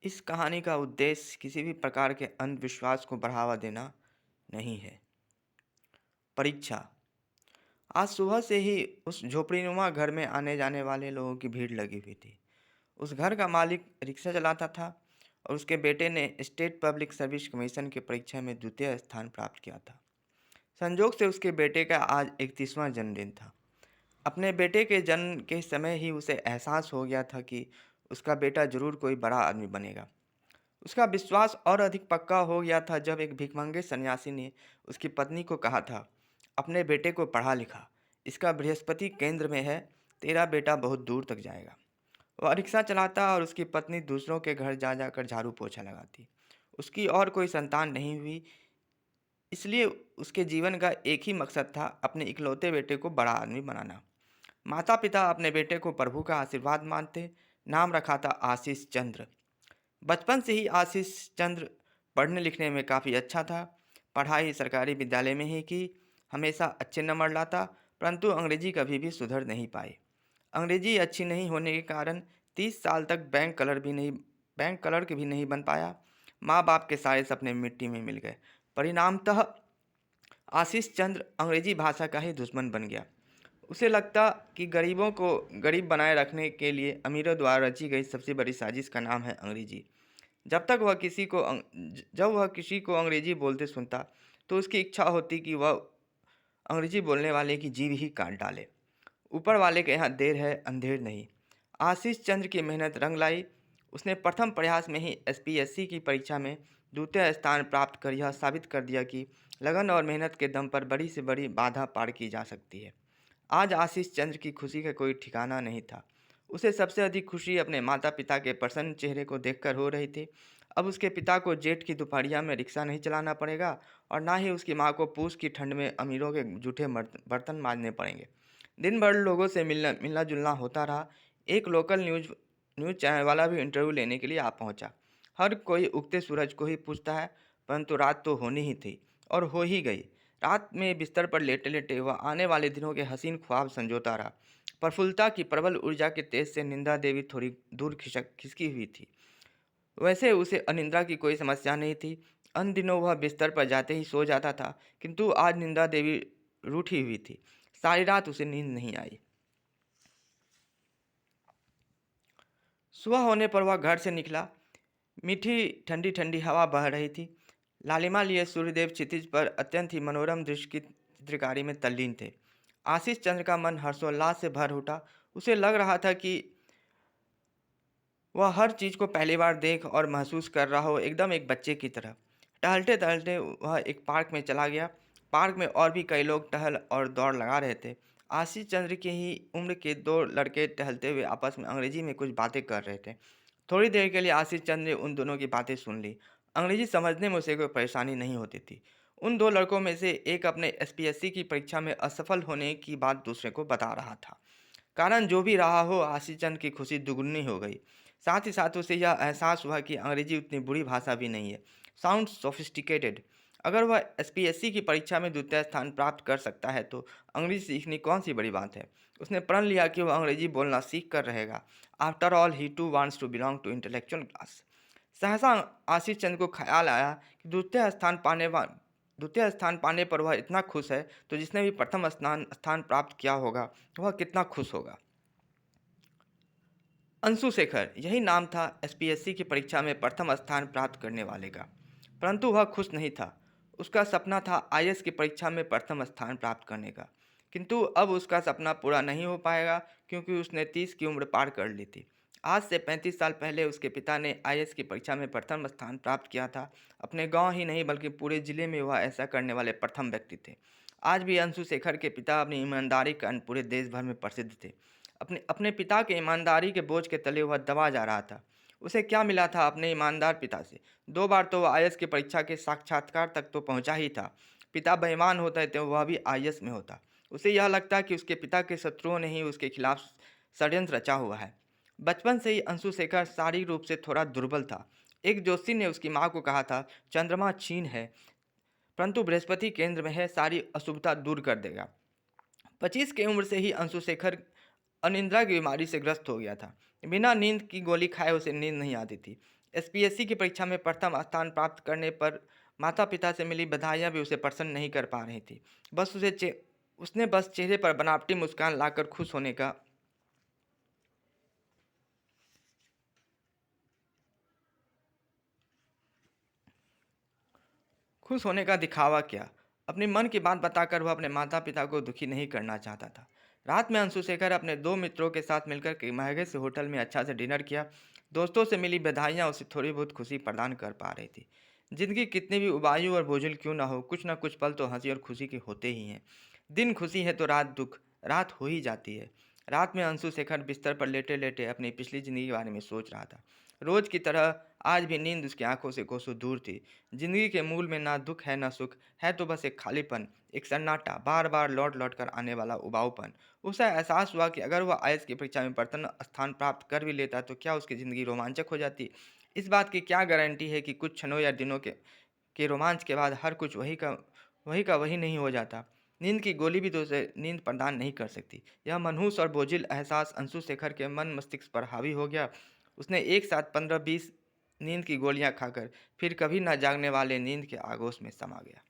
इस कहानी का उद्देश्य किसी भी प्रकार के अंधविश्वास को बढ़ावा देना नहीं है। परीक्षा। आज सुबह से ही उस झोपड़ीनुमा घर में आने जाने वाले लोगों की भीड़ लगी हुई थी। उस घर का मालिक रिक्शा चलाता था और उसके बेटे ने स्टेट पब्लिक सर्विस कमीशन की परीक्षा में द्वितीय स्थान प्राप्त किया था। संजोग से उसके बेटे का आज 31वां जन्मदिन था। अपने बेटे के जन्म के समय ही उसे एहसास हो गया था कि उसका बेटा जरूर कोई बड़ा आदमी बनेगा। उसका विश्वास और अधिक पक्का हो गया था जब एक भिखमंगे सन्यासी ने उसकी पत्नी को कहा था, अपने बेटे को पढ़ा लिखा, इसका बृहस्पति केंद्र में है, तेरा बेटा बहुत दूर तक जाएगा। वह रिक्शा चलाता और उसकी पत्नी दूसरों के घर जा जाकर झाड़ू पोछा लगाती। उसकी और कोई संतान नहीं हुई, इसलिए उसके जीवन का एक ही मकसद था, अपने इकलौते बेटे को बड़ा आदमी बनाना। माता पिता अपने बेटे को प्रभु का आशीर्वाद मानते। नाम रखा था आशीष चंद्र। बचपन से ही आशीष चंद्र पढ़ने लिखने में काफ़ी अच्छा था। पढ़ाई सरकारी विद्यालय में ही की। हमेशा अच्छे नंबर लाता, परंतु अंग्रेजी कभी भी सुधर नहीं पाई। अंग्रेजी अच्छी नहीं होने के कारण 30 साल तक बैंक क्लर्क भी नहीं बन पाया। माँ बाप के सारे सपने मिट्टी में मिल गए। परिणामतः आशीष चंद्र अंग्रेजी भाषा का ही दुश्मन बन गया। उसे लगता कि गरीबों को गरीब बनाए रखने के लिए अमीरों द्वारा रची गई सबसे बड़ी साजिश का नाम है अंग्रेजी। जब वह किसी को अंग्रेजी बोलते सुनता तो उसकी इच्छा होती कि वह अंग्रेजी बोलने वाले की जीभ ही काट डाले। ऊपर वाले के यहाँ देर है अंधेर नहीं। आशीष चंद्र की मेहनत रंग लाई। उसने प्रथम प्रयास में ही एसपीएससी की परीक्षा में द्वितीय स्थान प्राप्त कर यह साबित कर दिया कि लगन और मेहनत के दम पर बड़ी से बड़ी बाधा पार की जा सकती है। आज आशीष चंद्र की खुशी का कोई ठिकाना नहीं था। उसे सबसे अधिक खुशी अपने माता पिता के प्रसन्न चेहरे को देखकर हो रही थी। अब उसके पिता को जेठ की दोपहरिया में रिक्शा नहीं चलाना पड़ेगा और ना ही उसकी माँ को पूस की ठंड में अमीरों के जूठे बर्तन मांजने पड़ेंगे। दिन भर लोगों से मिलना मिलना जुलना होता रहा। एक लोकल न्यूज़ चैनल वाला भी इंटरव्यू लेने के लिए आ पहुंचा। हर कोई उगते सूरज को ही पूछता है, परंतु रात तो होनी ही थी और हो ही गई। रात में बिस्तर पर लेटे लेटे वह आने वाले दिनों के हसीन ख्वाब संजोता रहा। प्रफुल्लता की प्रबल ऊर्जा के तेज से निंदा देवी थोड़ी दूर खिसकी हुई थी। वैसे उसे अनिद्रा की कोई समस्या नहीं थी। अन्य दिनों वह बिस्तर पर जाते ही सो जाता था, किंतु आज निंदा देवी रूठी हुई थी। सारी रात उसे नींद नहीं आई। सुबह होने पर वह घर से निकला। मीठी ठंडी ठंडी हवा बह रही थी। लालिमा लिए सूर्यदेव क्षितिज पर अत्यंत ही मनोरम दृश्य की चित्रकारी में तल्लीन थे। आशीष चंद्र का मन हर्षोल्लास से भर उठा। उसे लग रहा था कि वह हर चीज़ को पहली बार देख और महसूस कर रहा हो, एकदम एक बच्चे की तरह। टहलते टहलते वह एक पार्क में चला गया। पार्क में और भी कई लोग टहल और दौड़ लगा रहे थे। आशीष चंद्र की ही उम्र के दो लड़के टहलते हुए आपस में अंग्रेजी में कुछ बातें कर रहे थे। थोड़ी देर के लिए आशीष चंद्र ने उन दोनों की बातें सुन ली। अंग्रेजी समझने में उसे कोई परेशानी नहीं होती थी। उन दो लड़कों में से एक अपने एसपीएससी की परीक्षा में असफल होने की बात दूसरे को बता रहा था। कारण जो भी रहा हो, आशीष चंद्र की खुशी दुगनी हो गई। साथ ही साथ उसे यह एहसास हुआ कि अंग्रेजी उतनी बुरी भाषा भी नहीं है। Sound sophisticated. अगर वह एसपीएससी की परीक्षा में द्वितीय स्थान प्राप्त कर सकता है तो अंग्रेजी सीखनी कौन सी बड़ी बात है। उसने प्रण लिया कि वह अंग्रेजी बोलना सीख कर रहेगा। After all he too wants to belong to intellectual class. सहसा आशीष चंद्र को ख्याल आया कि द्वितीय स्थान पाने पर वह इतना खुश है, तो जिसने भी प्रथम स्थान प्राप्त किया होगा वह कितना खुश होगा। अंशु शेखर, यही नाम था एसपीएससी की परीक्षा में प्रथम स्थान प्राप्त करने वाले का। परंतु वह खुश नहीं था। उसका सपना था आईएएस की परीक्षा में प्रथम स्थान प्राप्त करने का। किंतु अब उसका सपना पूरा नहीं हो पाएगा, क्योंकि उसने 30 की उम्र पार कर ली थी। आज से 35 साल पहले उसके पिता ने आईएएस की परीक्षा में प्रथम स्थान प्राप्त किया था। अपने गांव ही नहीं बल्कि पूरे जिले में वह ऐसा करने वाले प्रथम व्यक्ति थे। आज भी अंशु शेखर के पिता अपनी ईमानदारी के कारण पूरे देश भर में प्रसिद्ध थे। अपने अपने पिता के ईमानदारी के बोझ के तले वह दबा जा रहा था। उसे क्या मिला था अपने ईमानदार पिता से। 2 बार तो वह आईएएस की परीक्षा के साक्षात्कार तक तो पहुंचा ही था। पिता बेईमान होता तो वह भी आईएएस में होता। उसे यह लगता कि उसके पिता के शत्रुओं ने ही उसके खिलाफ षड्यंत्र रचा हुआ है। बचपन से ही अंशु शेखर शारीरिक रूप से थोड़ा दुर्बल था। एक ज्योतिषी ने उसकी माँ को कहा था, चंद्रमा क्षीण है, परंतु बृहस्पति केंद्र में है, सारी अशुभता दूर कर देगा। 25 की उम्र से ही अंशु शेखर अनिद्रा की बीमारी से ग्रस्त हो गया था। बिना नींद की गोली खाए उसे नींद नहीं आती थी। एसपीएससी की परीक्षा में प्रथम स्थान प्राप्त करने पर माता पिता से मिली बधाइयाँ भी उसे प्रसन्न नहीं कर पा रही थी। बस उसने बस चेहरे पर बनावटी मुस्कान लाकर खुश होने का दिखावा किया। अपने मन की बात बताकर वह अपने माता पिता को दुखी नहीं करना चाहता था। रात में अंशु शेखर अपने दो मित्रों के साथ मिलकर के महंगे से होटल में अच्छा से डिनर किया। दोस्तों से मिली बधाइयाँ उसे थोड़ी बहुत खुशी प्रदान कर पा रही थी। जिंदगी कितनी भी उबायू और बोझिल क्यों ना हो, कुछ ना कुछ पल तो हंसी और खुशी के होते ही हैं। दिन खुशी है तो रात दुख, रात हो ही जाती है। रात में अंशु शेखर बिस्तर पर लेटे लेटे अपनी पिछली जिंदगी के बारे में सोच रहा था। रोज की तरह आज भी नींद उसकी आंखों से कोसों दूर थी। जिंदगी के मूल में ना दुख है ना सुख है, तो बस एक खालीपन, एक सन्नाटा, बार बार लौट लौट कर आने वाला उबाऊपन। उसे एहसास हुआ कि अगर वह आईएएस की परीक्षा में प्रथम स्थान प्राप्त कर भी लेता तो क्या उसकी ज़िंदगी रोमांचक हो जाती। इस बात की क्या गारंटी है कि कुछ क्षणों या दिनों के रोमांच के बाद हर कुछ वही नहीं हो जाता। नींद की गोली भी तो उसे नींद प्रदान नहीं कर सकती। यह मनहूस और बोझिल एहसास अंशु शेखर के मन मस्तिष्क पर हावी हो गया। उसने एक साथ 15-20 नींद की गोलियां खाकर फिर कभी न जागने वाले नींद के आगोश में समा गया।